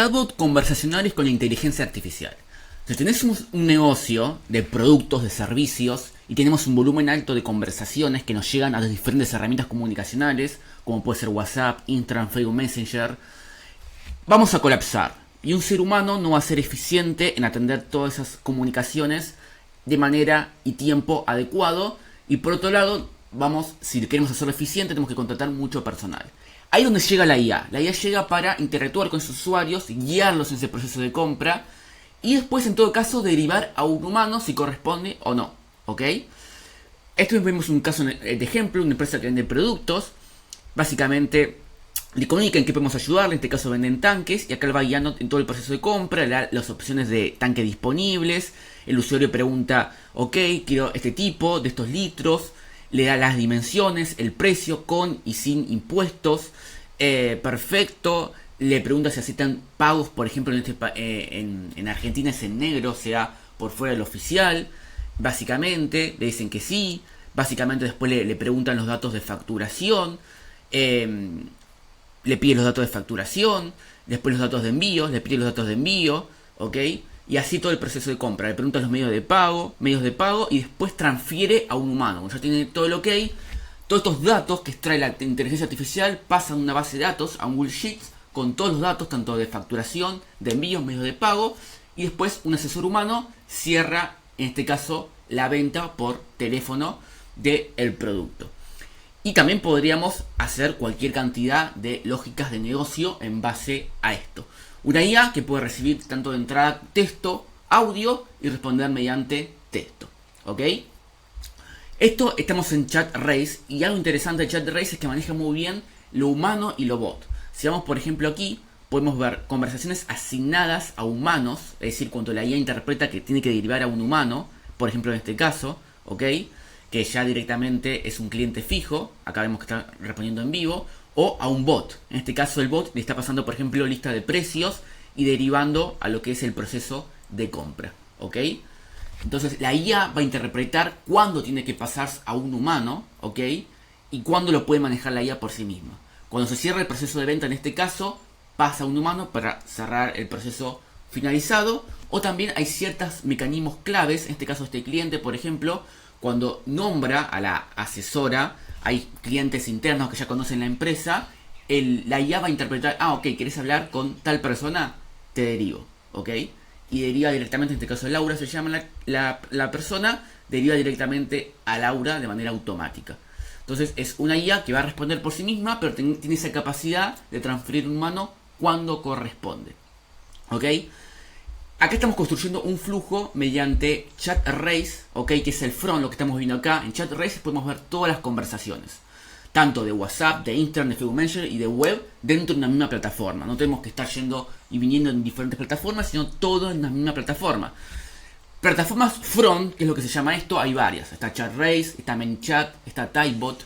Chatbot conversacionales con inteligencia artificial. Si tenés un negocio de productos, de servicios y tenemos un volumen alto de conversaciones que nos llegan a las diferentes herramientas comunicacionales, como puede ser WhatsApp, Instagram, Facebook Messenger, vamos a colapsar. Y un ser humano no va a ser eficiente en atender todas esas comunicaciones de manera y tiempo adecuado. Y por otro lado, si queremos hacerlo eficiente, tenemos que contratar mucho personal. Ahí es donde llega la IA. La IA llega para interactuar con sus usuarios, guiarlos en ese proceso de compra y después, en todo caso, derivar a un humano si corresponde o no. ¿Ok? Esto vemos un caso de ejemplo, una empresa que vende productos. Básicamente le comunica en qué podemos ayudarle. En este caso venden tanques y acá le va guiando en todo el proceso de compra, le da las opciones de tanque disponibles. El usuario pregunta, ok, quiero este tipo de estos litros. Le da las dimensiones, el precio con y sin impuestos. Perfecto. Le pregunta si aceptan pagos, por ejemplo, en Argentina es en negro, o sea, por fuera del oficial. Básicamente, le dicen que sí. Básicamente después le preguntan los datos de facturación. Le pide los datos de facturación. Después los datos de envío. Le pide los datos de envío. ¿Ok? Y así todo el proceso de compra. Le pregunta los medios de pago y después transfiere a un humano. Cuando ya tiene todo el ok, todos estos datos que extrae la inteligencia artificial pasan a una base de datos, a un Google Sheets, con todos los datos, tanto de facturación, de envíos, medios de pago. Y después un asesor humano cierra, en este caso, la venta por teléfono del producto. Y también podríamos hacer cualquier cantidad de lógicas de negocio en base a esto. Una IA que puede recibir tanto de entrada texto, audio y responder mediante texto. ¿Ok? Esto estamos en ChatRace y algo interesante de ChatRace es que maneja muy bien lo humano y lo bot. Si vamos por ejemplo aquí, podemos ver conversaciones asignadas a humanos, es decir, cuando la IA interpreta que tiene que derivar a un humano, por ejemplo en este caso, ¿ok? Que ya directamente es un cliente fijo, acá vemos que está respondiendo en vivo, o a un bot. En este caso el bot le está pasando, por ejemplo, lista de precios y derivando a lo que es el proceso de compra. ¿Ok? Entonces la IA va a interpretar cuándo tiene que pasar a un humano, ¿ok? Y cuándo lo puede manejar la IA por sí misma. Cuando se cierra el proceso de venta, en este caso, pasa a un humano para cerrar el proceso finalizado. O también hay ciertos mecanismos claves, en este caso este cliente, por ejemplo, cuando nombra a la asesora, hay clientes internos que ya conocen la empresa, la IA va a interpretar, ok, ¿querés hablar con tal persona? Te derivo, ¿ok? Y deriva directamente, en este caso Laura se llama la persona, deriva directamente a Laura de manera automática. Entonces es una IA que va a responder por sí misma, pero tiene esa capacidad de transferir un humano cuando corresponde, ¿ok? Acá estamos construyendo un flujo mediante ChatRace, ¿ok? Que es el front, lo que estamos viendo acá. En ChatRace podemos ver todas las conversaciones, tanto de WhatsApp, de Instagram, de Facebook Messenger y de web, dentro de una misma plataforma. No tenemos que estar yendo y viniendo en diferentes plataformas, sino todo en la misma plataforma. Plataformas front, que es lo que se llama esto, hay varias. Está ChatRace, está ManyChat, está Typebot.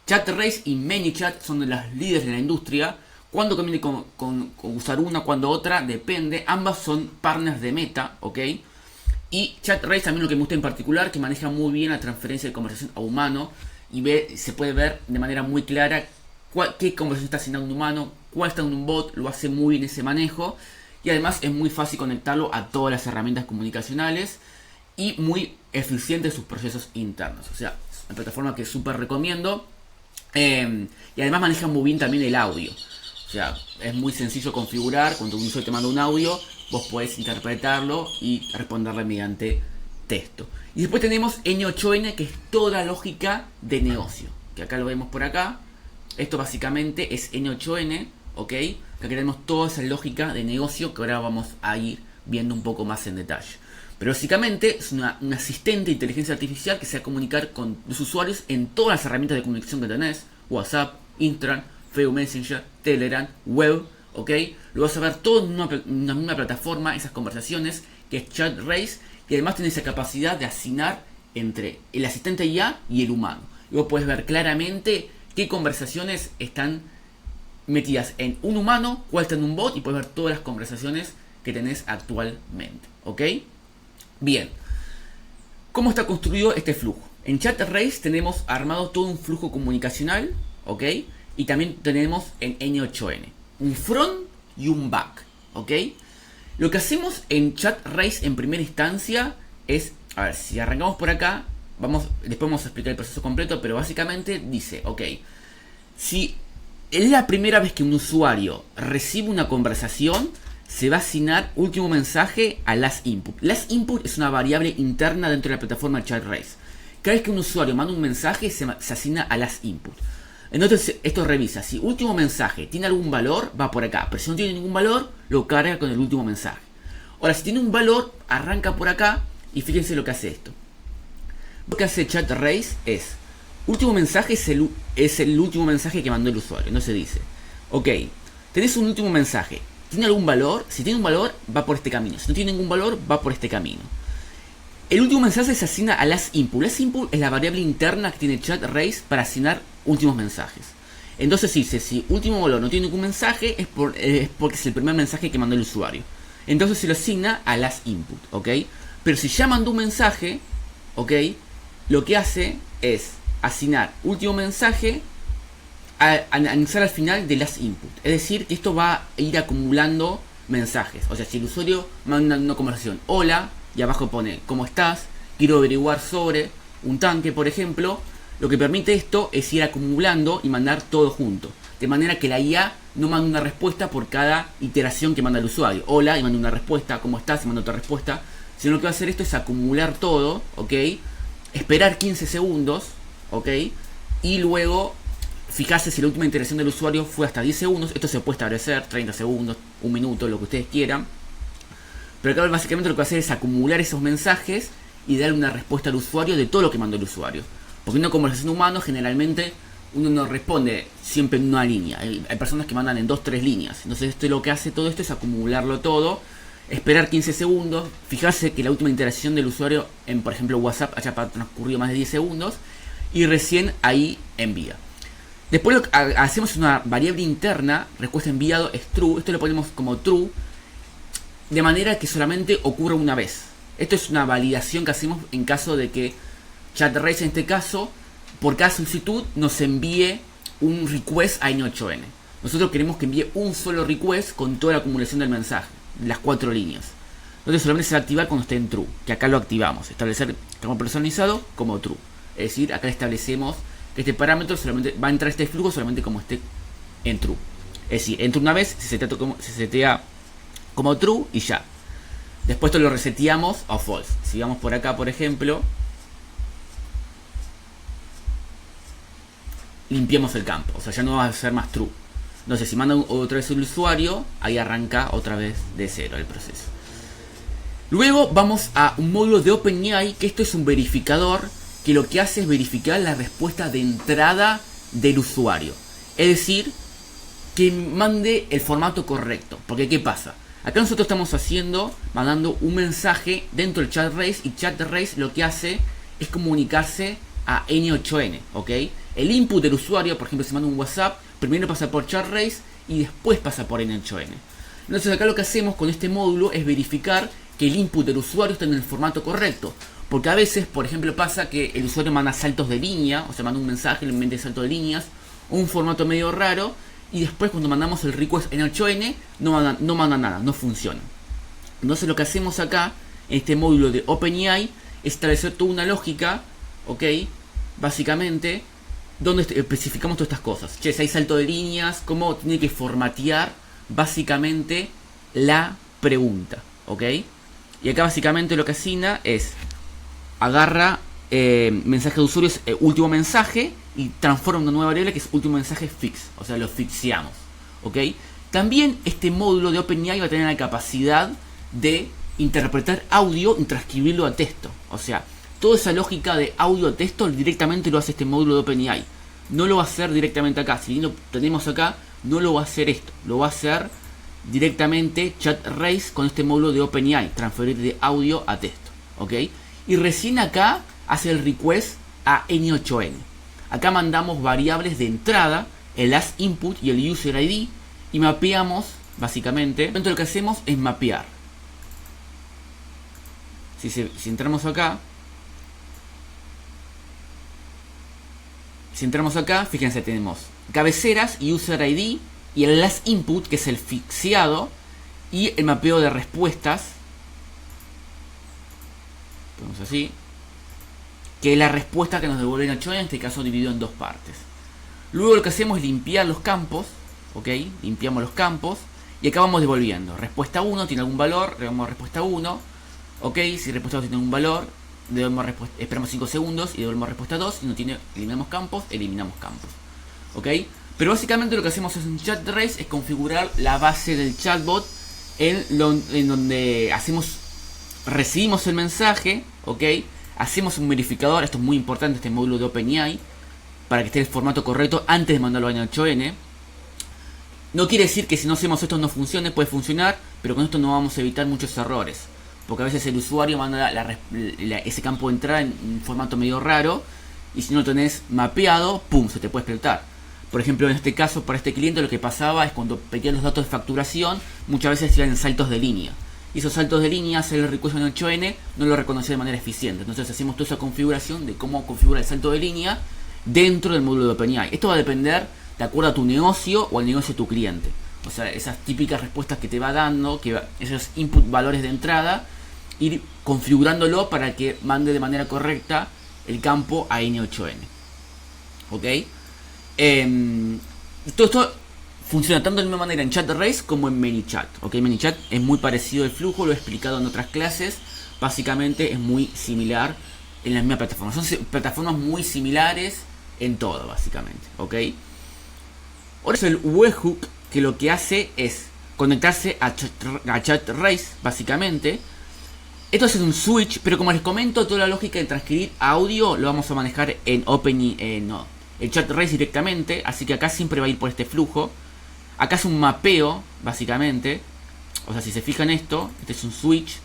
ChatRace y ManyChat son de las líderes de la industria. Cuando conviene con usar una, cuando otra, depende. Ambas son partners de Meta, ¿ok? Y ChatRace también lo que me gusta en particular, que maneja muy bien la transferencia de conversación a humano. Y se puede ver de manera muy clara qué conversación está haciendo un humano, cuál está en un bot, lo hace muy bien ese manejo. Y además es muy fácil conectarlo a todas las herramientas comunicacionales y muy eficiente en sus procesos internos. O sea, es una plataforma que súper recomiendo. Y además maneja muy bien también el audio. O sea, es muy sencillo configurar. Cuando un usuario te manda un audio, vos podés interpretarlo y responderle mediante texto. Y después tenemos N8N, que es toda lógica de negocio. Que acá lo vemos por acá. Esto básicamente es N8N, ¿ok? Acá tenemos toda esa lógica de negocio que ahora vamos a ir viendo un poco más en detalle. Pero básicamente es un asistente de inteligencia artificial que se va a comunicar con los usuarios en todas las herramientas de comunicación que tenés. WhatsApp, Instagram, Facebook Messenger, Telegram, web, ¿ok? Lo vas a ver todo en una misma plataforma, esas conversaciones, que es ChatRace, y además tiene esa capacidad de asignar entre el asistente IA y el humano. Y vos podés ver claramente qué conversaciones están metidas en un humano, cuál está en un bot, y puedes ver todas las conversaciones que tenés actualmente, ¿ok? Bien, ¿cómo está construido este flujo? En ChatRace tenemos armado todo un flujo comunicacional, ¿ok? Y también tenemos en N8N un front y un back. ¿ok? Lo que hacemos en ChatRace en primera instancia es, a ver, si arrancamos por acá, después vamos a explicar el proceso completo, pero básicamente dice, ok, si es la primera vez que un usuario recibe una conversación, se va a asignar último mensaje a last input. Last input es una variable interna dentro de la plataforma de ChatRace. Cada vez que un usuario manda un mensaje, se asigna a last input. Entonces esto revisa, si último mensaje tiene algún valor, va por acá, pero si no tiene ningún valor, lo carga con el último mensaje. Ahora, si tiene un valor, arranca por acá y fíjense lo que hace esto. Lo que hace ChatRace es, último mensaje es el último mensaje que mandó el usuario. Entonces dice, ok, tenés un último mensaje, ¿tiene algún valor? Si tiene un valor, va por este camino. Si no tiene ningún valor, va por este camino. El último mensaje se asigna a last input. Last input es la variable interna que tiene ChatRace para asignar últimos mensajes. Entonces dice, si último valor no tiene ningún mensaje, es porque es el primer mensaje que mandó el usuario. Entonces se lo asigna a last input, ¿ok? Pero si ya mandó un mensaje, ¿ok? Lo que hace es asignar último mensaje a anexar al final de last input. Es decir, que esto va a ir acumulando mensajes. O sea, si el usuario manda una conversación, hola, y abajo pone, ¿cómo estás? Quiero averiguar sobre un tanque, por ejemplo. Lo que permite esto es ir acumulando y mandar todo junto. De manera que la IA no manda una respuesta por cada iteración que manda el usuario. Hola, y manda una respuesta, ¿cómo estás? Y manda otra respuesta. Sino lo que va a hacer esto es acumular todo, ¿ok? Esperar 15 segundos, ¿ok? Y luego fijarse si la última iteración del usuario fue hasta 10 segundos. Esto se puede establecer, 30 segundos, un minuto, lo que ustedes quieran. Pero acá básicamente lo que va a hacer es acumular esos mensajes y darle una respuesta al usuario de todo lo que mandó el usuario. Porque en una conversación humana generalmente uno no responde siempre en una línea. Hay personas que mandan en 2-3 líneas. Entonces esto lo que hace todo esto es acumularlo todo, esperar 15 segundos, fijarse que la última interacción del usuario en, por ejemplo, WhatsApp haya transcurrido más de 10 segundos y recién ahí envía. Después hacemos una variable interna, respuesta enviado es true. Esto lo ponemos como true, de manera que solamente ocurra una vez. Esto es una validación que hacemos en caso de que ChatRace, en este caso, por cada solicitud nos envíe un request a N8N. Nosotros queremos que envíe un solo request con toda la acumulación del mensaje, las 4 líneas. Entonces solamente se va a activar cuando esté en true, que acá lo activamos. Establecer como personalizado como true. Es decir, acá establecemos que este parámetro solamente va a entrar este flujo solamente como esté en true. Es decir, entra una vez, se setea como true y ya. Después esto lo reseteamos a false. Si vamos por acá, por ejemplo, limpiamos el campo, o sea, ya no va a ser más true. Entonces, si manda otra vez el usuario, ahí arranca otra vez de cero el proceso. Luego vamos a un módulo de OpenAI, que esto es un verificador que lo que hace es verificar la respuesta de entrada del usuario. Es decir, que mande el formato correcto. Porque ¿qué pasa? Acá nosotros estamos mandando un mensaje dentro del ChatRace, y ChatRace lo que hace es comunicarse a N8N, ¿ok? El input del usuario, por ejemplo, si manda un WhatsApp, primero pasa por ChatRace y después pasa por N8N. Entonces acá lo que hacemos con este módulo es verificar que el input del usuario está en el formato correcto. Porque a veces, por ejemplo, pasa que el usuario manda saltos de línea, o sea, manda un mensaje, le mete salto de líneas, o un formato medio raro, y después cuando mandamos el request en 8N no manda nada, no funciona. Entonces lo que hacemos acá, en este módulo de OpenAI, es establecer toda una lógica, ¿ok? Básicamente, donde especificamos todas estas cosas. Che, si hay salto de líneas, cómo tiene que formatear básicamente la pregunta, ¿ok? Y acá básicamente lo que asigna es, agarra mensaje de usuarios, último mensaje, y transforma una nueva variable que es último mensaje fix, o sea, lo fixeamos, ¿ok? También este módulo de OpenAI va a tener la capacidad de interpretar audio y transcribirlo a texto. O sea, toda esa lógica de audio a texto directamente lo hace este módulo de OpenAI. No lo va a hacer directamente acá. Si bien lo tenemos acá, no lo va a hacer esto. Lo va a hacer directamente ChatRace con este módulo de OpenAI, transferir de audio a texto, ¿ok? Y recién acá hace el request a N8N. Acá mandamos variables de entrada, el last input y el user ID, y mapeamos, básicamente. Entonces lo que hacemos es mapear. Si entramos acá, fíjense, tenemos cabeceras y user ID y el last input, que es el fixeado, y el mapeo de respuestas, ponemos así, que es la respuesta que nos devuelve N8N, en este caso dividido en dos partes. Luego lo que hacemos es limpiar los campos, ¿ok? Limpiamos los campos y acá vamos devolviendo. Respuesta 1 tiene algún valor, le damos respuesta 1, ¿ok? Si respuesta 2 tiene algún valor, esperamos 5 segundos y devolvemos respuesta 2. Si no tiene, eliminamos campos, ¿ok? Pero básicamente lo que hacemos en Chat Race es configurar la base del chatbot en donde recibimos el mensaje, ¿ok? Hacemos un verificador, esto es muy importante, este módulo de OpenAI, para que esté el formato correcto antes de mandarlo a N8N. No quiere decir que si no hacemos esto no funcione, puede funcionar, pero con esto no vamos a evitar muchos errores. Porque a veces el usuario manda ese campo de entrada en un formato medio raro, y si no lo tenés mapeado, ¡pum!, se te puede explotar. Por ejemplo, en este caso, para este cliente lo que pasaba es cuando pedían los datos de facturación, muchas veces iban en saltos de línea. Y esos saltos de línea, hacer el request en 8N, no lo reconocía de manera eficiente. Entonces hacemos toda esa configuración de cómo configurar el salto de línea dentro del módulo de OpenAI. Esto va a depender de acuerdo a tu negocio o al negocio de tu cliente. O sea, esas típicas respuestas que te va dando, esos input valores de entrada, ir configurándolo para que mande de manera correcta el campo a N8N. ¿Ok? Todo esto funciona tanto de la misma manera en Chat Race como en ManyChat. ¿Ok? ManyChat es muy parecido al flujo, lo he explicado en otras clases. Básicamente es muy similar en la misma plataforma. Son plataformas muy similares en todo, básicamente. ¿Ok? Ahora es el webhook, que lo que hace es conectarse a Chat Race, básicamente. Esto es un switch, pero como les comento, toda la lógica de transcribir audio lo vamos a manejar en el Chat Race directamente, así que acá siempre va a ir por este flujo. Acá es un mapeo, básicamente. O sea, si se fijan esto, este es un switch,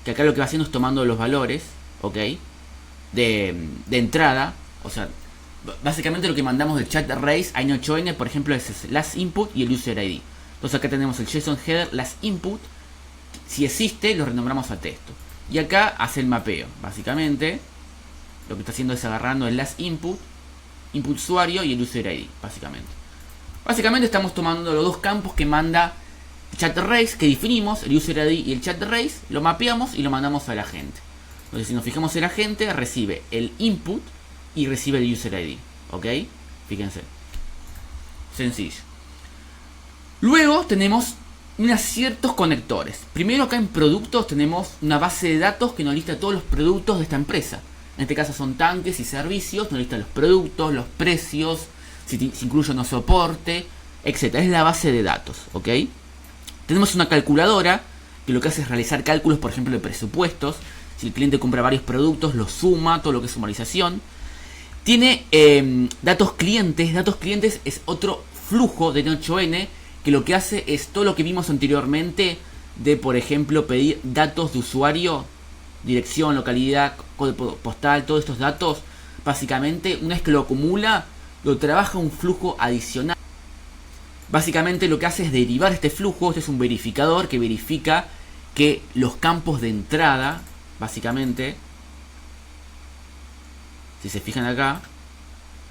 que acá lo que va haciendo es tomando los valores, ¿ok? De entrada, o sea, básicamente lo que mandamos del Chat Race a N8N, por ejemplo, es el last input y el user ID. Entonces acá tenemos el JSON header last input. Si existe, lo renombramos a texto. Y acá hace el mapeo. Básicamente, lo que está haciendo es agarrando el last input, input usuario y el user ID, básicamente. Básicamente estamos tomando los dos campos que manda Chat Race, que definimos, el user ID y el Chat Race, lo mapeamos y lo mandamos a la gente. Entonces, si nos fijamos en la gente, recibe el input y recibe el user ID. ¿Ok? Fíjense. Sencillo. Luego tenemos ciertos conectores. Primero, acá en productos tenemos una base de datos que nos lista todos los productos de esta empresa. En este caso son tanques y servicios, nos lista los productos, los precios, si incluye o no soporte, etc. Es la base de datos, ¿ok? Tenemos una calculadora que lo que hace es realizar cálculos, por ejemplo, de presupuestos. Si el cliente compra varios productos, los suma, todo lo que es sumarización. Tiene datos clientes. Datos clientes es otro flujo de N8N que lo que hace es todo lo que vimos anteriormente de, por ejemplo, pedir datos de usuario, dirección, localidad, código postal, todos estos datos. Básicamente, una vez que lo acumula, lo trabaja un flujo adicional. Básicamente lo que hace es derivar este flujo. Este es un verificador que verifica que los campos de entrada, básicamente, si se fijan acá,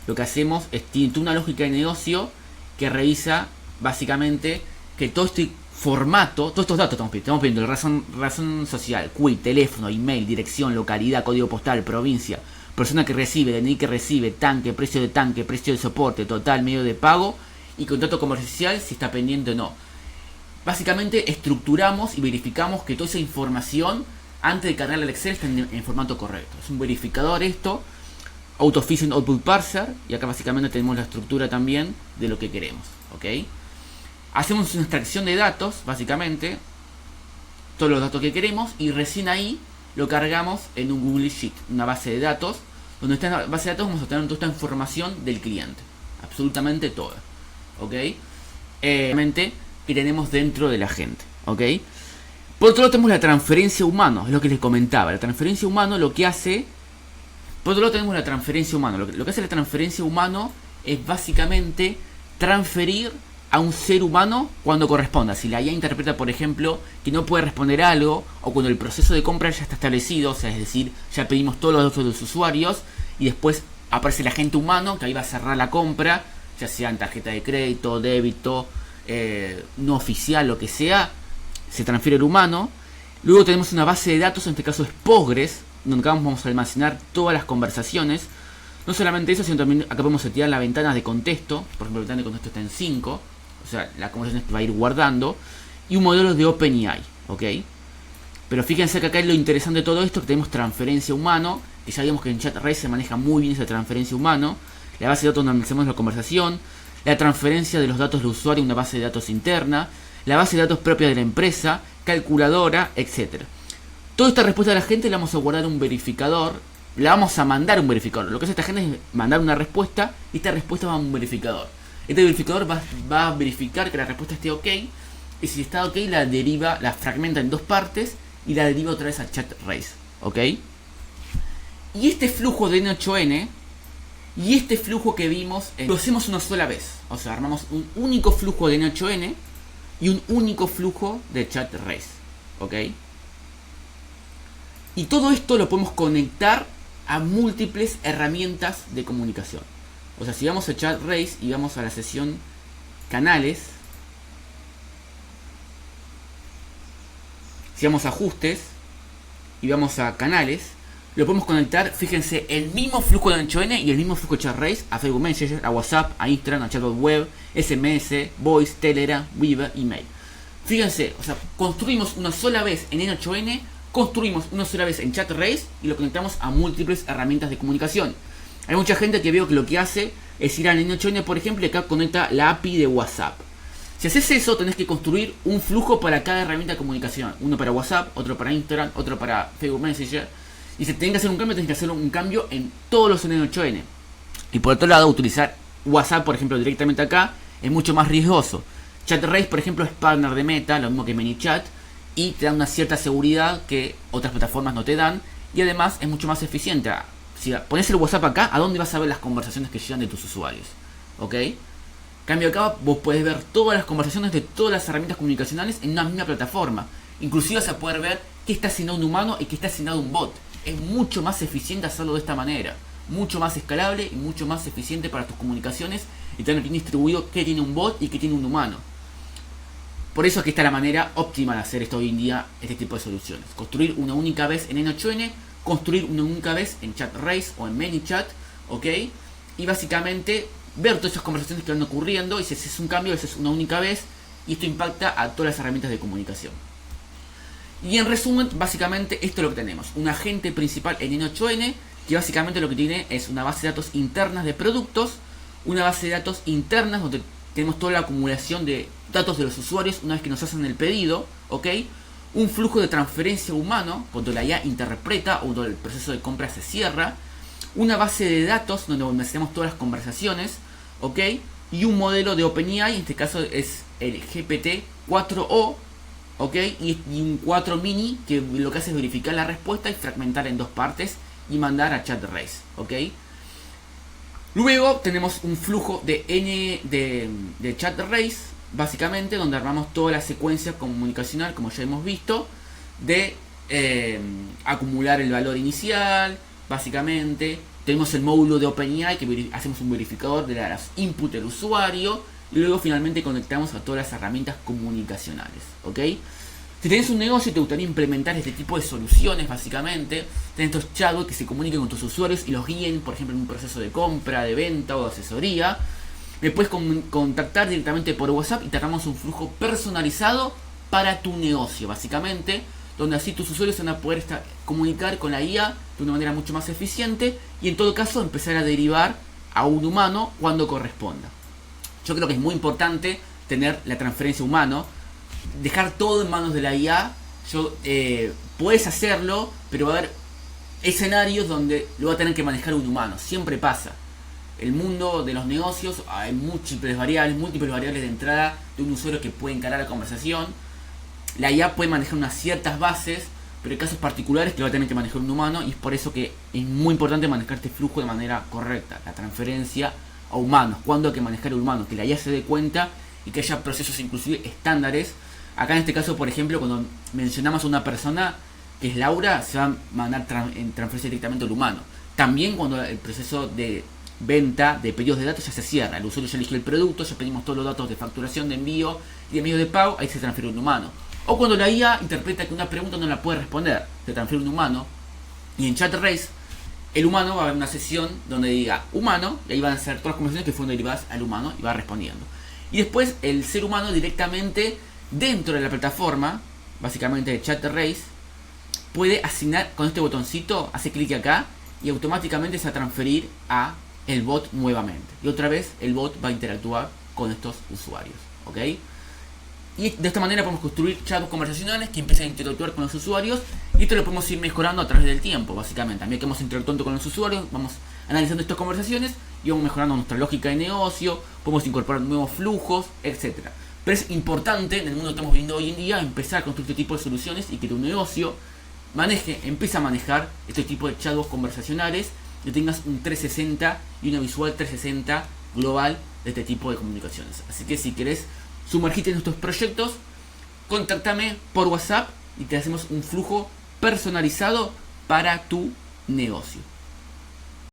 lo que hacemos es tiene una lógica de negocio que revisa básicamente que todo este formato, todos estos datos estamos viendo la razón social, QUI, teléfono, email, dirección, localidad, código postal, provincia, persona que recibe, DNI que recibe, tanque, precio de soporte, total, medio de pago y contrato comercial si está pendiente o no. Básicamente estructuramos y verificamos que toda esa información antes de cargarla al Excel está en formato correcto. Es un verificador esto, Autofishing Output Parser, y acá básicamente tenemos la estructura también de lo que queremos, ¿ok? Hacemos una extracción de datos, básicamente, todos los datos que queremos, y recién ahí lo cargamos en un Google Sheet, una base de datos, donde está en la base de datos vamos a tener toda esta información del cliente, absolutamente toda, ¿ok? Que tenemos dentro de la gente, ¿ok? Por otro lado tenemos la transferencia humana, es lo que les comentaba. La transferencia humana lo que hace... Por otro lado tenemos la transferencia humana. Lo que hace la transferencia humana es básicamente transferir a un ser humano cuando corresponda. Si la IA interpreta, por ejemplo, que no puede responder algo, o cuando el proceso de compra ya está establecido, o sea, es decir, ya pedimos todos los datos de los usuarios, y después aparece el agente humano que ahí va a cerrar la compra, ya sea en tarjeta de crédito, débito, no oficial, lo que sea. se transfiere al humano. Luego tenemos una base de datos, en este caso es Postgres, donde acá vamos a almacenar todas las conversaciones. No solamente eso, sino también acá podemos setear las ventanas de contexto. Por ejemplo, la ventana de contexto está en 5. O sea, la conversación va a ir guardando. Y un modelo de OpenAI, ¿ok? Pero fíjense que acá es lo interesante de todo esto, que tenemos transferencia humano. Que ya vimos que en ChatRace se maneja muy bien esa transferencia humano. La base de datos donde almacenamos la conversación. La transferencia de los datos del usuario a una base de datos interna. La base de datos propia de la empresa. Calculadora, etc. Toda esta respuesta de la gente la vamos a guardar en un verificador. La vamos a mandar a un verificador. Lo que hace esta gente es mandar una respuesta y esta respuesta va a un verificador. Este verificador va a verificar que la respuesta esté ok. Y si está ok, la deriva, la fragmenta en dos partes y la deriva otra vez a ChatRace. ¿Ok? Y este flujo de N8N y este flujo que vimos lo hacemos una sola vez. O sea, armamos un único flujo de N8N y un único flujo de ChatRace. ¿Ok? Y todo esto lo podemos conectar a múltiples herramientas de comunicación. O sea, si vamos a ChatRace y vamos a la sesión canales, si vamos a ajustes y vamos a canales, lo podemos conectar, fíjense, el mismo flujo de N8N y el mismo flujo de ChatRace a Facebook Messenger, a WhatsApp, a Instagram, a chatbot web, SMS, Voice, Telegram, Viber, email. Fíjense, o sea, construimos una sola vez en N8N, construimos una sola vez en ChatRace y lo conectamos a múltiples herramientas de comunicación. Hay mucha gente que veo que lo que hace es ir al N8N, por ejemplo, y acá conecta la API de WhatsApp. Si haces eso, tenés que construir un flujo para cada herramienta de comunicación. Uno para WhatsApp, otro para Instagram, otro para Facebook Messenger. Y si tenés que hacer un cambio, tenés que hacer un cambio en todos los N8N. Y por otro lado, utilizar WhatsApp, por ejemplo, directamente acá, es mucho más riesgoso. ChatRace, por ejemplo, es partner de Meta, lo mismo que ManyChat, y te da una cierta seguridad que otras plataformas no te dan. Y además es mucho más eficiente. Si pones el WhatsApp acá, ¿a dónde vas a ver las conversaciones que llegan de tus usuarios? ¿Ok? Cambio acá, vos podés ver todas las conversaciones de todas las herramientas comunicacionales en una misma plataforma. Inclusive vas a poder ver qué está asignado un humano y qué está asignado un bot. Es mucho más eficiente hacerlo de esta manera. Mucho más escalable y mucho más eficiente para tus comunicaciones y tener bien distribuido qué tiene un bot y qué tiene un humano. Por eso aquí está la manera óptima de hacer esto hoy en día, este tipo de soluciones. Construir una única vez en N8N, construir una única vez en ChatRace o en ManyChat, ¿ok? Y básicamente ver todas esas conversaciones que van ocurriendo y si haces un cambio, haces una única vez y esto impacta a todas las herramientas de comunicación. Y en resumen, básicamente esto es lo que tenemos. Un agente principal en N8N que básicamente lo que tiene es una base de datos internas de productos, una base de datos internas donde tenemos toda la acumulación de datos de los usuarios una vez que nos hacen el pedido, ¿ok? Un flujo de transferencia humano cuando la IA interpreta o cuando el proceso de compra se cierra, una base de datos donde almacenamos todas las conversaciones, ¿ok? Y un modelo de OpenAI, en este caso es el GPT-4o, ¿ok? Y un 4 mini que lo que hace es verificar la respuesta y fragmentar en dos partes y mandar a ChatRace, ¿ok? Luego tenemos un flujo de ChatRace, básicamente, donde armamos toda la secuencia comunicacional, como ya hemos visto, de acumular el valor inicial, básicamente. Tenemos el módulo de OpenAI, que hacemos un verificador de los inputs del usuario, y luego finalmente conectamos a todas las herramientas comunicacionales, ¿ok? Si tenés un negocio y te gustaría implementar este tipo de soluciones, básicamente, tenés estos chatbots que se comuniquen con tus usuarios y los guíen, por ejemplo, en un proceso de compra, de venta o de asesoría, me puedes contactar directamente por WhatsApp y te armamos un flujo personalizado para tu negocio, básicamente, donde así tus usuarios van a poder comunicar con la IA de una manera mucho más eficiente y en todo caso empezar a derivar a un humano cuando corresponda. Yo creo que es muy importante tener la transferencia humano, dejar todo en manos de la IA. Puedes hacerlo, pero va a haber escenarios donde lo va a tener que manejar un humano. Siempre pasa. El mundo de los negocios hay múltiples variables de entrada de un usuario que puede encarar la conversación. La IA puede manejar unas ciertas bases, pero hay casos particulares que lo va a tener que manejar un humano y es por eso que es muy importante manejar este flujo de manera correcta. La transferencia a humanos, cuando hay que manejar a humanos, que la IA se dé cuenta y que haya procesos inclusive estándares. Acá en este caso, por ejemplo, cuando mencionamos a una persona que es Laura, se va a mandar en transferencia directamente al humano. También cuando el proceso de venta de pedidos de datos ya se cierra, el usuario ya eligió el producto, ya pedimos todos los datos de facturación, de envío y de medio de pago, ahí se transfiere un humano. O cuando la IA interpreta que una pregunta no la puede responder, se transfiere un humano. Y en ChatRace, el humano va a haber una sesión donde diga humano, y ahí van a ser todas las conversaciones que fueron derivadas al humano y va respondiendo. Y después el ser humano directamente dentro de la plataforma, básicamente de ChatRace, puede asignar con este botoncito, hace clic acá y automáticamente se va a transferir a el bot nuevamente. Y otra vez el bot va a interactuar con estos usuarios. ¿Ok? Y de esta manera podemos construir chats conversacionales que empiezan a interactuar con los usuarios. Y esto lo podemos ir mejorando a través del tiempo, básicamente. A medida que vamos interactuando con los usuarios, vamos analizando estas conversaciones y vamos mejorando nuestra lógica de negocio. Podemos incorporar nuevos flujos, etc. Pero es importante, en el mundo que estamos viviendo hoy en día, empezar a construir este tipo de soluciones y que tu negocio empieza a manejar este tipo de chats conversacionales y tengas un 360 y una visual 360 global de este tipo de comunicaciones. Así que si querés sumergirte en nuestros proyectos, contáctame por WhatsApp y te hacemos un flujo personalizado para tu negocio.